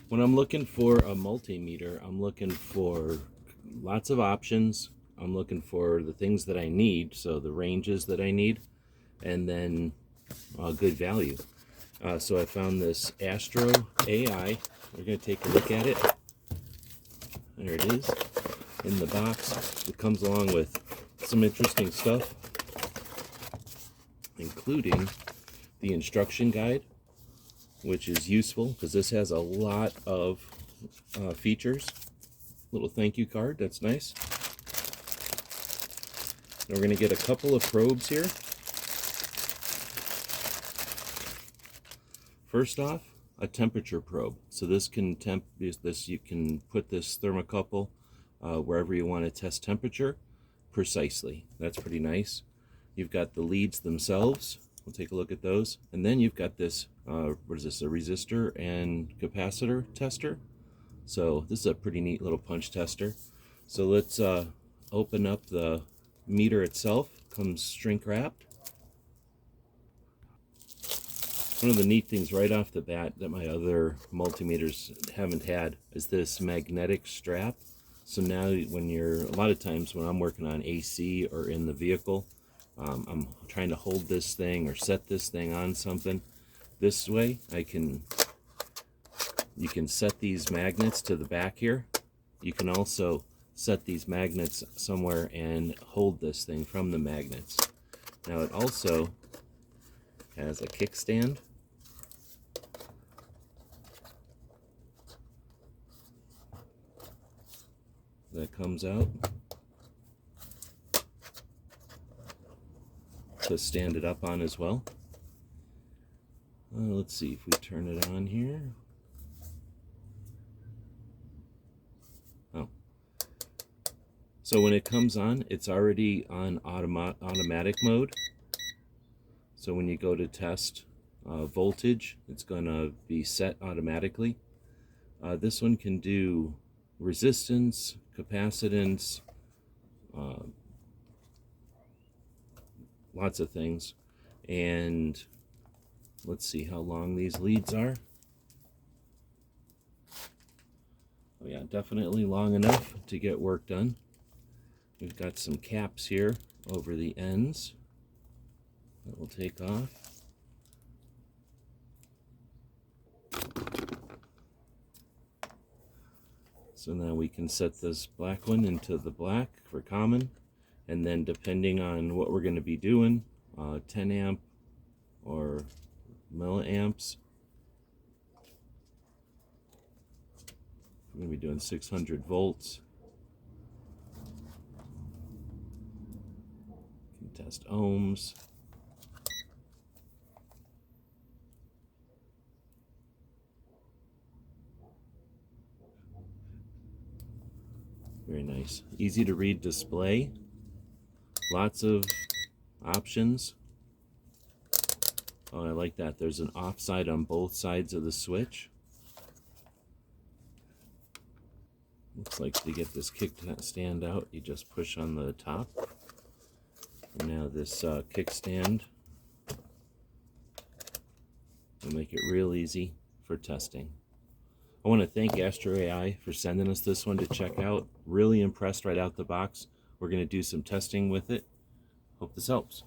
When I'm looking for a multimeter, I'm looking for lots of options. I'm looking for the things that I need, so the ranges that I need, and then good value. So I found this AstroAI. We're going to take a look at it. There it is in the box. It comes along with some interesting stuff, including the instruction guide, which is useful because this has a lot of features. Little thank you card, that's nice. And we're going to get a couple of probes here. First off, a temperature probe. So this can you can put this thermocouple wherever you want to test temperature precisely. That's pretty nice. You've got the leads themselves. We'll take a look at those. And then you've got this, what is this, a resistor and capacitor tester. So this is a pretty neat little punch tester. So let's open up the meter itself. Comes shrink wrapped. One of the neat things right off the bat that my other multimeters haven't had is this magnetic strap. So now when a lot of times when I'm working on AC or in the vehicle, I'm trying to hold this thing or set this thing on something. This way you can set these magnets to the back here. You can also set these magnets somewhere and hold this thing from the magnets. Now it also has a kickstand. That comes out to stand it up on as well. Let's see if we turn it on here. Oh. So when it comes on, it's already on automatic mode. So when you go to test voltage, it's going to be set automatically. This one can do resistance, capacitance, lots of things. And let's see how long these leads are. Oh yeah, definitely long enough to get work done. We've got some caps here over the ends that will take off. So now we can set this black one into the black for common, and then depending on what we're going to be doing, 10 amp or milliamps. We're going to be doing 600 volts. You can test ohms. Very nice. Easy to read display. Lots of options. Oh, I like that. There's an offside on both sides of the switch. Looks like to get this kickstand out, you just push on the top. And now this kickstand will make it real easy for testing. I want to thank AstroAI for sending us this one to check out. Really impressed right out the box. We're going to do some testing with it. Hope this helps.